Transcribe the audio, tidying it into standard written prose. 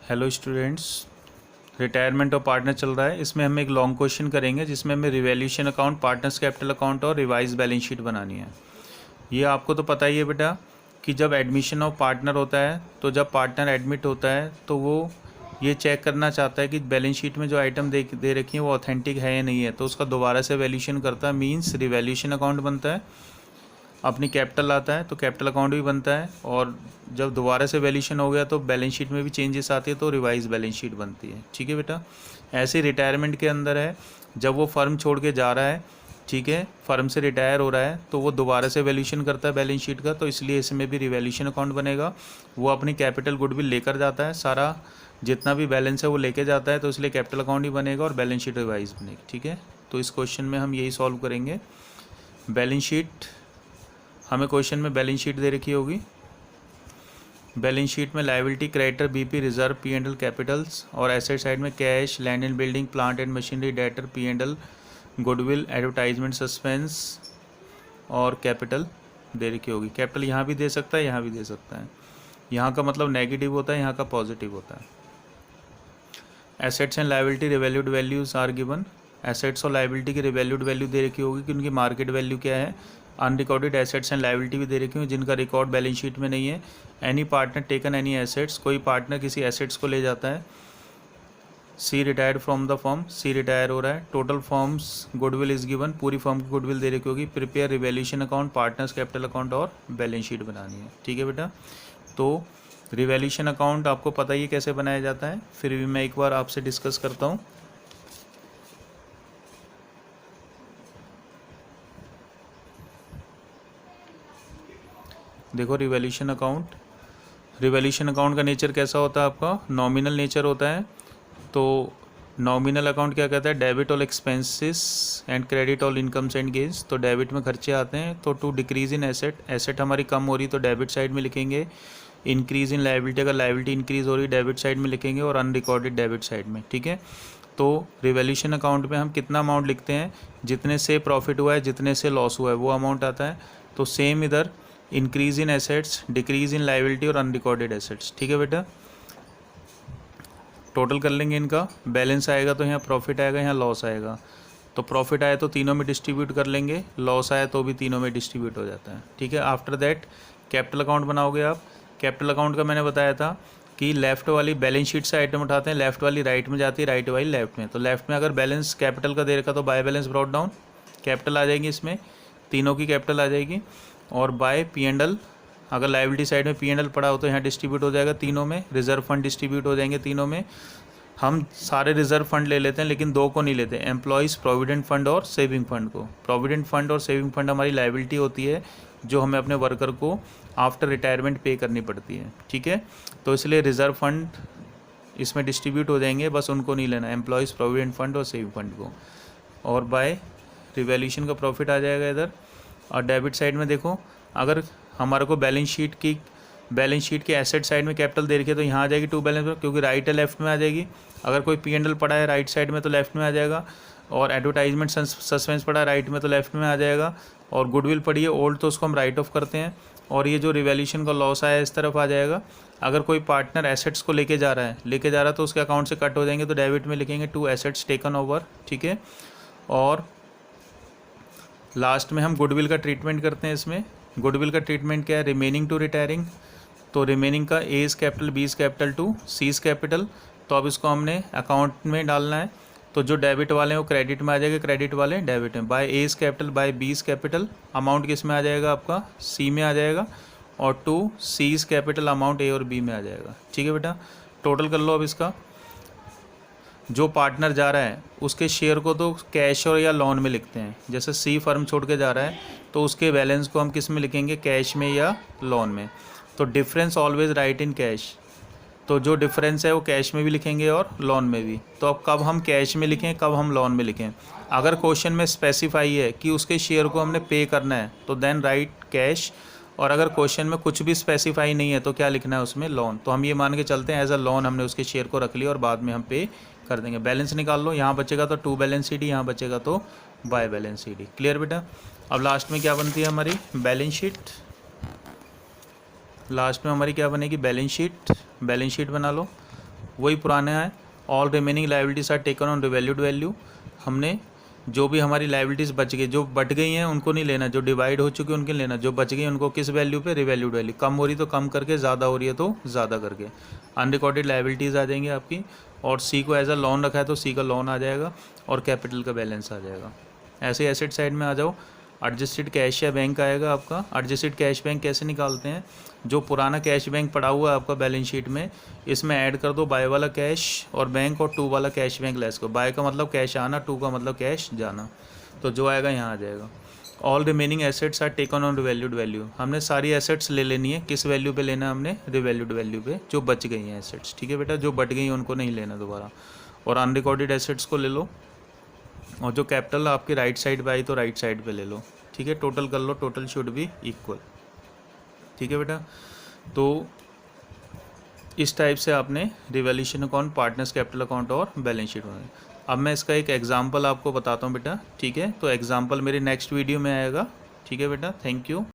Hello students, retirement of partner चल रहा है। इसमें हम एक लॉन्ग क्वेश्चन करेंगे जिसमें हमें revaluation account, partners capital account और रिवाइज बैलेंस शीट बनानी है। ये आपको तो पता ही है बेटा कि जब एडमिशन ऑफ पार्टनर होता है तो जब पार्टनर एडमिट होता है तो वो ये चेक करना चाहता है कि बैलेंस शीट में जो आइटम दे रखी है वो ऑथेंटिक है या नहीं है, तो उसका दोबारा से वैल्यूएशन करता है, मीन्स रिवैल्यूएशन अकाउंट बनता है। अपनी कैपिटल आता है तो कैपिटल अकाउंट भी बनता है, और जब दोबारा से वैल्यूएशन हो गया तो बैलेंस शीट में भी चेंजेस आती है तो रिवाइज बैलेंस शीट बनती है। ठीक है बेटा, ऐसे रिटायरमेंट के अंदर है, जब वो फर्म छोड़ के जा रहा है, ठीक है, फर्म से रिटायर हो रहा है तो वो दोबारा से वैल्यूएशन करता है बैलेंस शीट का, तो इसलिए इसमें भी रिवैल्यूएशन अकाउंट बनेगा। वो अपनी कैपिटल गुडविल लेकर जाता है, सारा जितना भी बैलेंस है वो लेके जाता है, तो इसलिए कैपिटल अकाउंट ही बनेगा और बैलेंस शीट रिवाइज बनेगी। ठीक है, तो इस क्वेश्चन में हम यही सॉल्व करेंगे। बैलेंस शीट, हमें क्वेश्चन में बैलेंस शीट दे रखी होगी। बैलेंस शीट में liability, creditor, BP, reserve, P and L, capitals, और एसेट साइड में cash, land and building, plant and machinery, debtor, P and L, goodwill, advertisement, suspense और कैपिटल दे रखी होगी। कैपिटल यहाँ भी दे सकता है, यहाँ भी दे सकता है। यहाँ का मतलब नेगेटिव होता है, यहाँ का पॉजिटिव होता है। Assets and liability revalued values are given. Assets और लायबिलिटी की रिवैल्यूड वैल्यू दे रखी होगी कि उनकी मार्केट वैल्यू क्या है। अनरिकॉर्डेड एसेट्स एंड लायबिलिटी भी दे रखी हुई जिनका रिकॉर्ड बैलेंस शीट में नहीं है। Any partner taken any assets, कोई पार्टनर किसी एसेट्स को ले जाता है। C retired from the firm, C retire हो रहा है। Total firms goodwill is given, पूरी फर्म की गुडविल दे रखी होगी। Prepare revaluation account, partners capital account और बैलेंस शीट बनानी है। ठीक है बेटा, तो रिवैल्यूएशन अकाउंट आपको पता ही है कैसे बनाया जाता है, फिर भी मैं एक बार आपसे डिस्कस करता हूँ। देखो, रिवैल्यूएशन अकाउंट का नेचर कैसा होता है आपका, नॉमिनल नेचर होता है। तो नॉमिनल अकाउंट क्या कहता है, debit all expenses and credit all incomes and gains. तो डेबिट में खर्चे आते हैं, तो to decrease in asset, asset हमारी कम हो रही तो डेबिट साइड में लिखेंगे। इंक्रीज इन लायबिलिटी, अगर लायबिलिटी इंक्रीज हो रही डेबिट साइड में लिखेंगे, और अनरिकॉर्डेड डेबिट साइड में। ठीक है, तो रिवैल्यूएशन अकाउंट में हम कितना अमाउंट लिखते हैं, जितने से प्रॉफिट हुआ है, जितने से लॉस हुआ है वो अमाउंट आता है। तो सेम इधर increase in assets, decrease in liability और अनरिकॉर्डेड एसेट्स। ठीक है बेटा, टोटल कर लेंगे इनका, बैलेंस आएगा तो यहाँ प्रॉफिट आएगा, यहाँ लॉस आएगा। तो प्रॉफिट आया तो तीनों में डिस्ट्रीब्यूट कर लेंगे, लॉस आया तो भी तीनों में डिस्ट्रीब्यूट हो जाता है। ठीक है, आफ्टर दैट कैपिटल अकाउंट बनाओगे आप। कैपिटल अकाउंट का मैंने बताया था कि लेफ्ट वाली बैलेंस शीट से आइटम उठाते हैं, लेफ्ट वाली राइट में जाती है, राइट वाली लेफ्ट में। तो लेफ्ट में अगर बैलेंस कैपिटल का दे रखा तो by balance brought down capital आ जाएगी, इसमें तीनों की कैपिटल आ जाएगी। और बाय पी&एल, अगर लायबिलिटी साइड में पी&एल पड़ा हो तो यहाँ डिस्ट्रीब्यूट हो जाएगा तीनों में। रिजर्व फंड डिस्ट्रीब्यूट हो जाएंगे तीनों में। हम सारे रिजर्व फंड ले लेते हैं लेकिन दो को नहीं लेते, एम्प्लॉयज़ प्रोविडेंट फंड और सेविंग फंड को। प्रोविडेंट फंड और सेविंग फंड हमारी लायबिलिटी होती है जो हमें अपने वर्कर को आफ्टर रिटायरमेंट पे करनी पड़ती है। ठीक है, तो इसलिए रिजर्व फंड इसमें डिस्ट्रीब्यूट हो जाएंगे, बस उनको नहीं लेना, एम्प्लॉयज़ प्रोविडेंट फंड और सेविंग फंड को। और बाय रिवैल्यूएशन का प्रॉफिट आ जाएगा इधर। और डेबिट साइड में देखो, अगर हमारे को बैलेंस शीट के एसेट साइड में कैपिटल दे रखी है तो यहाँ आ जाएगी टू बैलेंस में, क्योंकि राइट है लेफ्ट में आ जाएगी। अगर कोई पी&एल पड़ा है राइट साइड में तो लेफ्ट में आ जाएगा, और एडवर्टाइजमेंट सस्पेंस पड़ा है राइट में तो लेफ्ट में आ जाएगा, और गुडविल पड़ी है ओल्ड तो उसको हम राइट ऑफ करते हैं, और ये जो रिवैल्यूएशन का लॉस आया इस तरफ आ जाएगा। अगर कोई पार्टनर एसेट्स को लेके जा रहा है तो उसके अकाउंट से कट हो जाएंगे, तो डेबिट में लिखेंगे टू एसेट्स टेकन ओवर। ठीक है, और लास्ट में हम गुडविल का ट्रीटमेंट करते हैं। इसमें गुडविल का ट्रीटमेंट क्या है, रिमेनिंग टू रिटायरिंग। तो रिमेनिंग का A is capital, B is capital to C is capital. तो अब इसको हमने अकाउंट में डालना है, तो जो डेबिट वाले हैं वो क्रेडिट में आ जाएगा, क्रेडिट वाले डेबिट में। By A is capital, by B is capital, amount किस में आ जाएगा आपका, सी में आ जाएगा, और to C is capital, amount A और बी में आ जाएगा। ठीक है बेटा, टोटल कर लो अब इसका। जो पार्टनर जा रहा है उसके शेयर को तो कैश और या लोन में लिखते हैं, जैसे सी फर्म छोड़ के जा रहा है तो उसके बैलेंस को हम किस में लिखेंगे, कैश में या लोन में। तो difference always right in cash, तो जो डिफरेंस है वो कैश में भी लिखेंगे और लोन में भी। तो अब कब हम कैश में लिखें, कब हम लोन में लिखें, अगर क्वेश्चन में स्पेसिफाई है कि उसके शेयर को हमने पे करना है तो देन राइट कैश, और अगर क्वेश्चन में कुछ भी स्पेसिफाई नहीं है तो क्या लिखना है उसमें, लोन। तो हम ये मान के चलते हैं एज अ लोन हमने उसके शेयर को रख लिया और बाद में हम पे कर देंगे। बैलेंस निकाल लो, यहाँ बचेगा तो टू बैलेंस सी डी, यहाँ बचेगा तो by balance C D. Clear बेटा, अब लास्ट में क्या बनती है हमारी, बैलेंस शीट। लास्ट में हमारी क्या बनेगी, बैलेंस शीट। बैलेंस शीट बना लो। वही पुराना है। All remaining liabilities are taken on revalued value. हमने जो भी हमारी लाइबिलिटीज़ बच गई, जो बट गई हैं उनको नहीं लेना, जो डिवाइड हो चुकी है उनके लेना, जो बच गई उनको किस वैल्यू पे, रिवैल्यूड वैल्यू। कम हो रही तो कम करके, ज़्यादा हो रही है तो ज़्यादा करके। अनरिकॉर्डेड लाइबिलिटीज़ आ जाएंगी आपकी, और सी को एज अ लोन रखा है तो सी का लोन आ जाएगा, और कैपिटल का बैलेंस आ जाएगा। ऐसे एसेट साइड में आ जाओ। एडजस्टेड कैश या बैंक आएगा आपका। एडजस्टेड कैश बैंक कैसे निकालते हैं, जो पुराना कैश बैंक पड़ा हुआ है आपका बैलेंस शीट में, इसमें ऐड कर दो बाय वाला कैश और बैंक, और टू वाला कैश बैंक लेस को। बाय का मतलब कैश आना, टू का मतलब कैश जाना, तो जो आएगा यहाँ आ जाएगा। All remaining assets are taken on revalued value. हमने सारी एसेट्स ले लेनी है, किस वैल्यू पे लेना है हमने, रिवैल्यूड वैल्यू पे, जो बच गई हैं एसेट्स। ठीक है बेटा, जो बट गई हैं उनको नहीं लेना दोबारा। और अनरिकॉर्डेड एसेट्स को ले लो, और जो कैपिटल आपकी राइट साइड पे आई तो राइट साइड पे ले लो। ठीक है, टोटल कर लो, टोटल शुड बी इक्वल। ठीक है बेटा, तो इस टाइप से आपने revaluation account, partners capital account और बैलेंस शीट बनाई। अब मैं इसका एक एग्जांपल आपको बताता हूँ बेटा। ठीक है, तो एग्जांपल मेरे नेक्स्ट वीडियो में आएगा। ठीक है बेटा, थैंक यू।